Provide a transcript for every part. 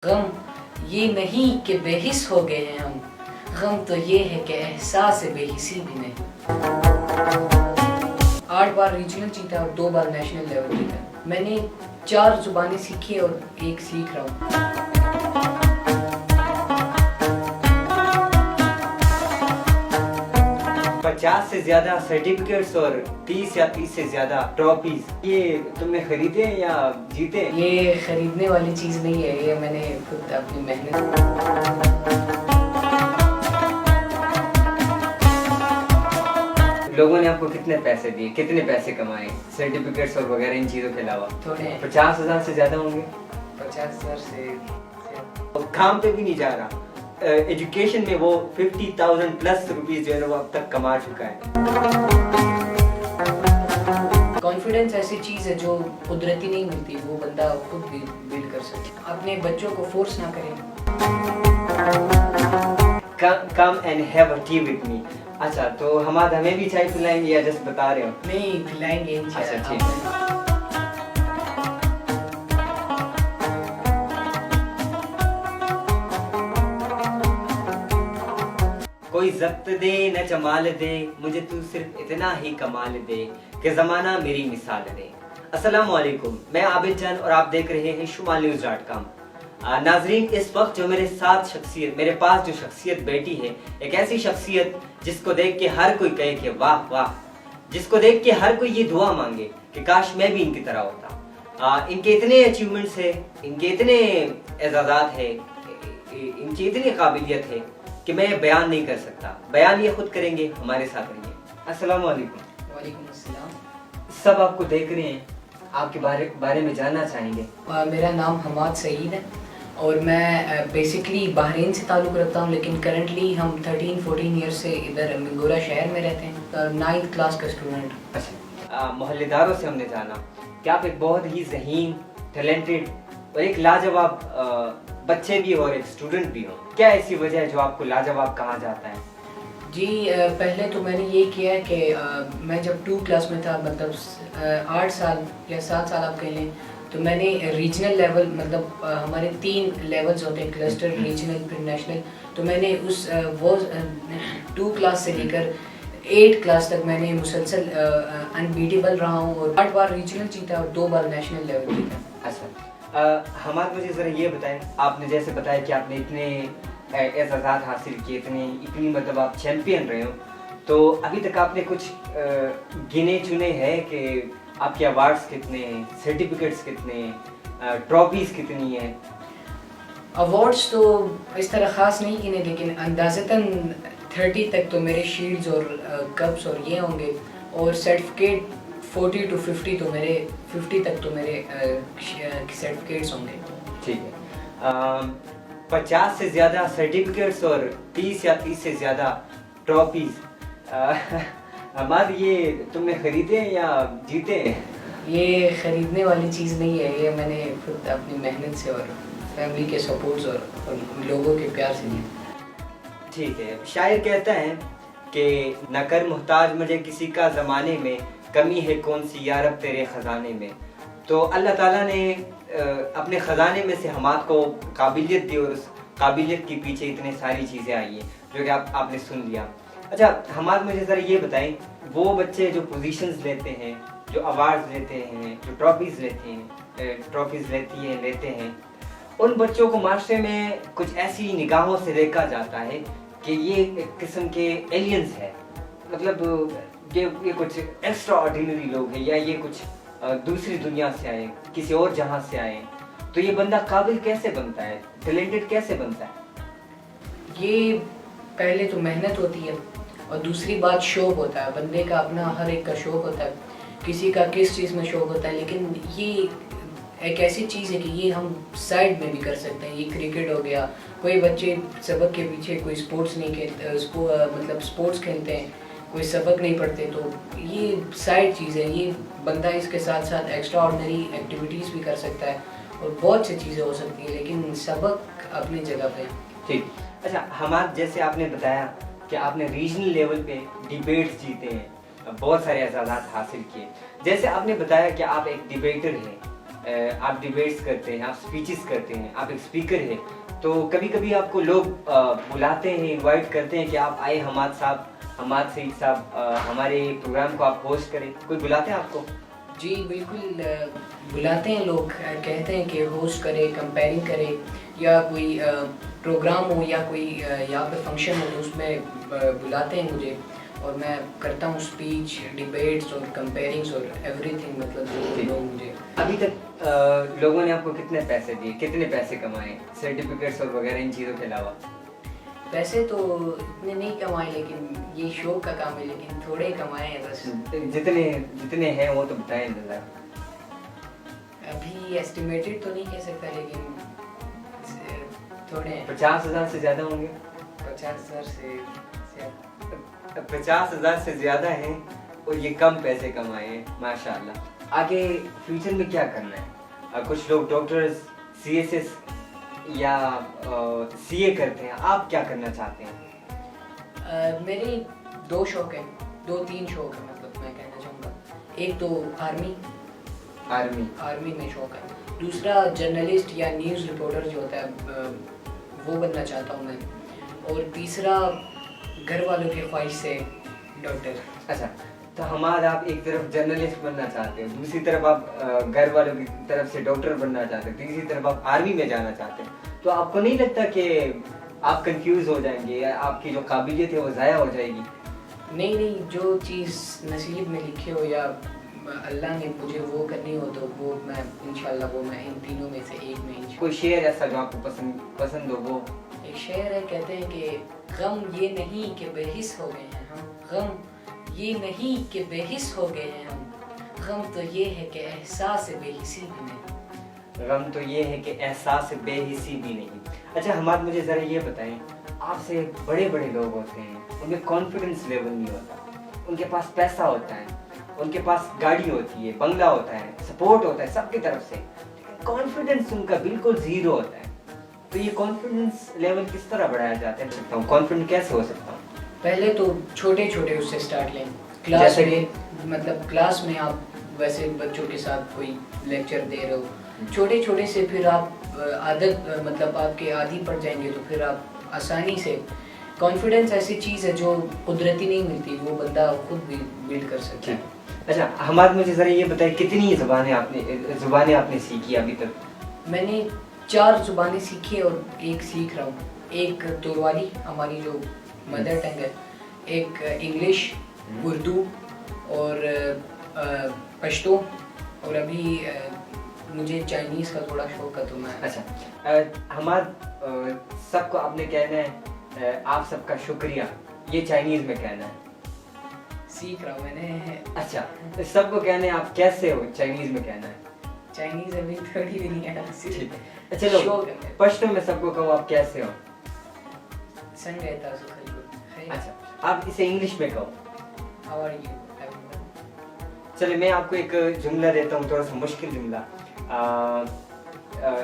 गम ये नहीं कि बेहिस हो गए हैं हम, गम तो ये है कि एहसास बेहिसी भी नहीं। 8 बार रीजनल जीता और 2 बार नेशनल लेवल जीता। मैंने 4 जुबानें सीखी और 1 सीख रहा हूँ। 50 से ज्यादा सर्टिफिकेट्स और 30 या 30 से ज्यादा ट्रॉफीज, ये तुमने खरीदे या जीते? ये खरीदने वाली चीज नहीं है, ये मैंने खुद अपनी मेहनत। लोगों ने आपको कितने पैसे दिए, कितने पैसे कमाए सर्टिफिकेट्स और वगैरह इन चीजों के अलावा? थोड़े 50,000 से ज्यादा होंगे। 50,000 से काम पे भी नहीं जा रहा। एजुकेशन में वो 50,000 प्लस रुपीज जो है वो अब तक कमा चुका है। कॉन्फिडेंस ऐसी चीज है जो कुदरती नहीं मिलती, वो बंदा खुद भी बिल्ड कर सकता है। अपने बच्चों को फोर्स ना करें। Come and have a T with me. अच्छा, तो हमें भी चाय पिलाएंगे या जस्ट बता रहे हो? नहीं, पिलाएंगे। अच्छा, ठीक है। कोई जब्त दे न जमाल दे, मुझे तू सिर्फ इतना ही कमाल दे कि जमाना मेरी मिसाल दे। अस्सलामु अलैकुम, मैं आबिद जान और आप देख रहे हैं shumalnews.com। नाजरीन, इस वक्त जो मेरे पास जो शख्सियत बैठी है, एक ऐसी शख्सियत जिसको देख के हर कोई कहे कि वाह वाह, जिसको देख के हर कोई ये दुआ मांगे कि काश मैं भी इनकी तरह होता। इनके इतने अचीवमेंट्स है, इनके इतने एजाज़ात है, इनकी इतनी काबिलियत है कि मैं बयान नहीं कर सकता। बयान ये खुद करेंगे, हमारे साथ रहिए। अस्सलाम वालेकुम। वालेकुम अस्सलाम। सब आपको देख रहे हैं, आपके बारे में जानना चाहेंगे। मेरा नाम हमाद सईद है और मैं बेसिकली बहरीन से ताल्लुक़ रखता हूँ, लेकिन करंटली हम 13-14 ईयर से इधर मिंगोरा शहर में रहते हैं। 9th क्लास का स्टूडेंट। अच्छा, मोहल्लेदारों से हमने जाना कि आप एक बहुत ही ज़हीन, टैलेंटेड और एक लाजवाब बच्चे भी और एक स्टूडेंट भी हो। क्या ऐसी वजह है जो आपको लाजवाब कहा जाता है? जी, पहले तो मैंने ये किया कि मैं जब 2 क्लास में था, मतलब 8 साल या 7 साल आप कह लें, तो मैंने रीजनल लेवल, मतलब हमारे 3 लेवल्स होते हैं, क्लस्टर, रीजनल, फिर नेशनल। तो मैंने वो 2 क्लास से लेकर 8 क्लास तक मैंने मुसलसल अनबीटेबल रहा हूँ और 8 बार रीजनल जीता और 2 बार नेशनल लेवल जीता। अच्छा, हमारे मुझे ज़रा ये बताएं, आपने जैसे बताया कि आपने इतने एजाज़ात हासिल किए, इतनी मतलब आप चैम्पियन रहे हो, तो अभी तक आपने कुछ गिने चुने हैं कि आपके अवार्ड्स कितने हैं, सर्टिफिकेट्स कितने हैं, ट्रॉफीज़ कितनी हैं? अवार्ड्स तो इस तरह ख़ास नहीं गिने, लेकिन अंदाज़तन 30 तक तो मेरे शील्ड्स और कप्स और ये होंगे, और सर्टिफिकेट 40 to 50 तो मेरे 50 तक तो मेरे सर्टिफिकेट्स होंगे। ठीक है। 50 से ज़्यादा सर्टिफिकेट्स और 30 या 30 से ज़्यादा ट्रॉफीज़, हमारे ये तुमने खरीदे या जीते? ये खरीदने वाली चीज़ नहीं है, ये मैंने खुद अपनी मेहनत से और फैमिली के सपोर्ट्स और लोगों के प्यार से लिया। ठीक है। शायर कहता है कि न कर मुहताज मुझे किसी का ज़माने में, कमी है कौन सी यारब तेरे ख़जाने में। तो अल्लाह ताला ने अपने ख़जाने में से हमाद को काबिलियत दी और उस काबिलियत के पीछे इतनी सारी चीज़ें आई हैं जो कि आपने सुन लिया। अच्छा, हमाद मुझे ज़रा ये बताएं, वो बच्चे जो पोजीशंस लेते हैं, जो अवार्ड्स लेते हैं, जो ट्रॉफीज़ लेते हैं, उन बच्चों को माशरे में कुछ ऐसी निगाहों से देखा जाता है कि ये एक किस्म के एलियंस है, मतलब ये कुछ एक्स्ट्रा ऑर्डिनरी लोग हैं, या ये कुछ दूसरी दुनिया से आए, किसी और जहां से आए। तो ये बंदा काबिल कैसे बनता है, टैलेंटेड कैसे बनता है? ये पहले तो मेहनत होती है और दूसरी बात शौक होता है। बंदे का अपना हर एक का शौक होता है, किसी का किस चीज़ में शौक होता है, लेकिन ये एक ऐसी चीज़ है कि ये हम साइड में भी कर सकते हैं। ये क्रिकेट हो गया, कोई बच्चे सबक के पीछे कोई स्पोर्ट्स नहीं खेलते, मतलब स्पोर्ट्स खेलते हैं, कोई सबक नहीं पढ़ते, तो ये साइड चीज़ है। ये बंदा इसके साथ साथ एक्स्ट्रा ऑर्डिनरी एक्टिविटीज़ भी कर सकता है और बहुत सी चीज़ें हो सकती है, लेकिन सबक अपनी जगह पे। ठीक। अच्छा, हमारे जैसे आपने बताया कि आपने रीजनल लेवल पे डिबेट्स जीते हैं, बहुत सारे एजाज़ात हासिल किए। जैसे आपने बताया कि आप एक डिबेटर हैं, आप डिबेट्स करते हैं, आप स्पीचेस करते हैं, आप एक स्पीकर हैं, तो कभी कभी आपको लोग बुलाते हैं, इनवाइट करते हैं कि आप आए हमाद सईद साहब हमारे प्रोग्राम को आप होस्ट करें, कोई बुलाते हैं आपको? जी बिल्कुल, बुलाते हैं लोग, कहते हैं कि होस्ट करे, कंपेयरिंग करे, या कोई प्रोग्राम हो या कोई यहाँ पे फंक्शन हो तो उसमें बुलाते हैं मुझे, और मैं करता हूँ स्पीच, डिबेट्स और कंपेयरिंग्स और एवरीथिंग, मतलब जो लोग मुझे। अभी तक लोगों ने आपको कितने पैसे दिए, कितने पैसे कमाए, सर्टिफिकेट्स और वगैरह इन चीज़ों के अलावा? पैसे तो इतने नहीं कमाए, लेकिन ये शौक का काम है, लेकिन थोड़े कमाए हैं बस। जितने हैं वो तो बताएं जरा। अभी एस्टिमेटेड तो नहीं कह सकता, लेकिन थोड़े हैं। 50,000 से ज़्यादा होंगे? 50,000 से ज़्यादा। 50,000 से ज़्यादा हैं और ये कम पैसे कमाए हैं, माशाल्लाह। आगे फ्यूचर में क्या करना है? कुछ लोग डॉक्टर्स, CSS या CA करते हैं, आप क्या करना चाहते हैं? मेरे 2 शौक हैं, 2-3 शौक हैं, मतलब मैं कहना चाहूँगा। एक तो आर्मी में शौक है, दूसरा जर्नलिस्ट या न्यूज़ रिपोर्टर जो होता है वो बनना चाहता हूँ मैं, और तीसरा घर वालों की ख्वाहिश से डॉक्टर। अच्छा, तो हमारा आप एक तरफ जर्नलिस्ट बनना चाहते हो, दूसरी तरफ आप घर वालों की तरफ से डॉक्टर बनना चाहते हो, तीसरी तरफ आप आर्मी में जाना चाहते हो, तो आपको नहीं लगता कि आप कंफ्यूज हो जाएंगे या आपकी जो काबिलियत है वो ज़ाया हो जाएगी? नहीं, जो चीज़ नसीब में लिखे हो या अल्लाह ने मुझे वो करनी हो तो वो मैं इंशाल्लाह वो मैं इन तीनों में से एक में इंशाल्लाह। कोई शेर ऐसा जो आपको पसंद हो वो? एक शेर है, कहते हैं कि गम ये नहीं कि बेहिस हो गए हैं हम, गम ये नहीं कि बेहिस हो गए हैं हम, गम तो ये है कि एहसास बेहिसी भी नहीं। गम तो ये है कि एहसास बेहिसी भी नहीं। अच्छा हमाद, मुझे ज़रा ये बताएं, आपसे बड़े बड़े लोग होते हैं, उनमें कॉन्फिडेंस लेवल नहीं होता, उनके पास पैसा होता है, उनके पास गाड़ी होती है, बंगला होता है, सपोर्ट होता है सबकी तरफ से, कॉन्फिडेंस उनका बिल्कुल ज़ीरो होता है, तो ये कॉन्फिडेंस लेवल किस तरह बढ़ाया जाता है? कॉन्फिडेंट कैसे हो सकता हूँ? पहले तो छोटे छोटे उससे स्टार्ट लें। क्लास में, मतलब क्लास में आप वैसे बच्चों के साथ कोई लेक्चर दे रहे हो, छोटे छोटे से फिर आप आदत, मतलब आपके आदी पड़ जाएंगे तो फिर आप आसानी से, कॉन्फिडेंस ऐसी चीज़ है जो कुदरती नहीं मिलती, वो बंदा खुद भी बिल्ड कर सकता है। अच्छा हमारे, मुझे ज़रा ये बताइए, कितनी ज़ुबानें आपने सीखी अभी तक? मैंने 4 ज़ुबानें सीखी और एक सीख रहा हूँ। एक तोरवाली हमारी जो मदर टंग है, एक इंग्लिश, उर्दू और पश्तो, और अभी मुझे चाइनीज़ का थोड़ा शौक है तो मैं। अच्छा हमारे, सबको आपने कहना है आप सबका शुक्रिया, ये चाइनीज़ में कहना है? सीख रहा हूँ मैंने। अच्छा, सबको कहना है आप कैसे हो, चाइनीज़ में कहना है? चाइनीज़ अभी थोड़ी भी नहीं है। ठीक है, चलो पश्तो में सबको कहो आप कैसे हो। अच्छा, आप इसे इंग्लिश में कहो। How are you? चलिए मैं आपको एक जुमला देता हूँ, थोड़ा सा मुश्किल जुमला,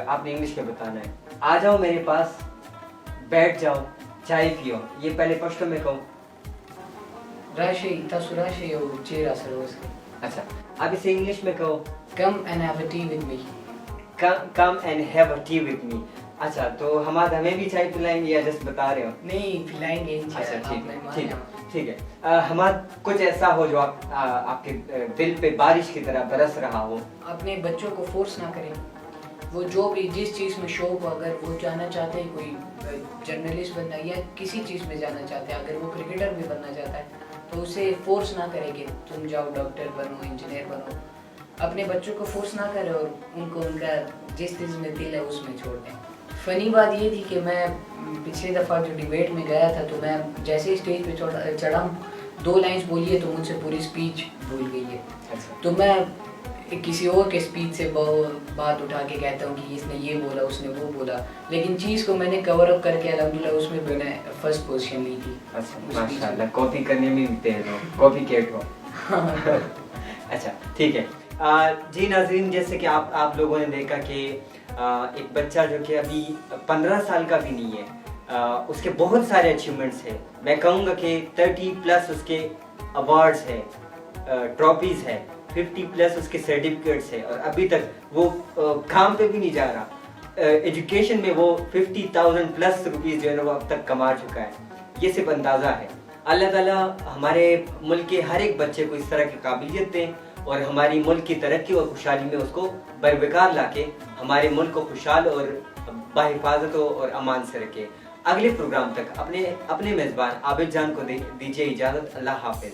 आपने इंग्लिश में बताना है। आ जाओ मेरे पास, बैठ जाओ, चाय पियो, ये पहले पश्तो में कहो। अच्छा, आप इसे इंग्लिश में कहो। Come and have a tea with me. Come and have a tea with me. अच्छा, तो हमें भी चाय पिलाएंगे या जस्ट बता रहे हो? नहीं, पिलाएंगे इंशाल्लाह। अच्छा ठीक है। हमारा कुछ ऐसा हो जो आपके दिल पे बारिश की तरह बरस रहा हो? अपने बच्चों को फोर्स ना करें, वो जो भी जिस चीज़ में शौक हो, अगर वो जाना चाहते हैं, कोई जर्नलिस्ट बनना या किसी चीज़ में जाना चाहते हैं, अगर वो क्रिकेटर भी बनना चाहता है तो उसे फोर्स ना करें कि तुम जाओ डॉक्टर बनो, इंजीनियर बनो। अपने बच्चों को फोर्स ना करें और उनको उनका जिस चीज़ में दिल है उसमें छोड़ दें। फ़नी बात ये थी कि मैं पिछली दफ़ा जो डिबेट में गया था तो मैं जैसे ही स्टेज पे चढ़ा, 2 लाइन्स बोली है तो मुझसे पूरी स्पीच भूल गई है। अच्छा। तो मैं किसी और के स्पीच से बात उठा के कहता हूँ कि इसने ये बोला, उसने वो बोला, लेकिन चीज़ को मैंने कवर अप करके अल्हम्दुलिल्लाह उसमें मैंने फर्स्ट पोजीशन ली थी। अच्छा माशाल्लाह, कॉपी करने में भी तेज हो, कॉपी कैट हो। अच्छा ठीक है। जी नाज़रीन, जैसे कि आप लोगों ने देखा कि एक बच्चा जो कि अभी 15 साल का भी नहीं है, उसके बहुत सारे अचीवमेंट्स हैं। मैं कहूँगा कि 30+ उसके अवार्ड्स है, ट्रॉफीज़ है, 50+ उसके सर्टिफिकेट्स है और अभी तक वो काम पे भी नहीं जा रहा। एजुकेशन में वो 50,000+ रुपीस जो है ना वो अब तक कमा चुका है। ये सिर्फ अंदाज़ा है। अल्लाह ताला हमारे मुल्क के हर एक बच्चे को इस तरह की काबिलियत दें और हमारी मुल्क की तरक्की और खुशहाली में उसको बरवकार लाके हमारे मुल्क को खुशहाल और बाहिफाजत और अमान से रखे। अगले प्रोग्राम तक अपने मेज़बान आबिद जान को दीजिए इजाज़त। अल्लाह हाफिज़।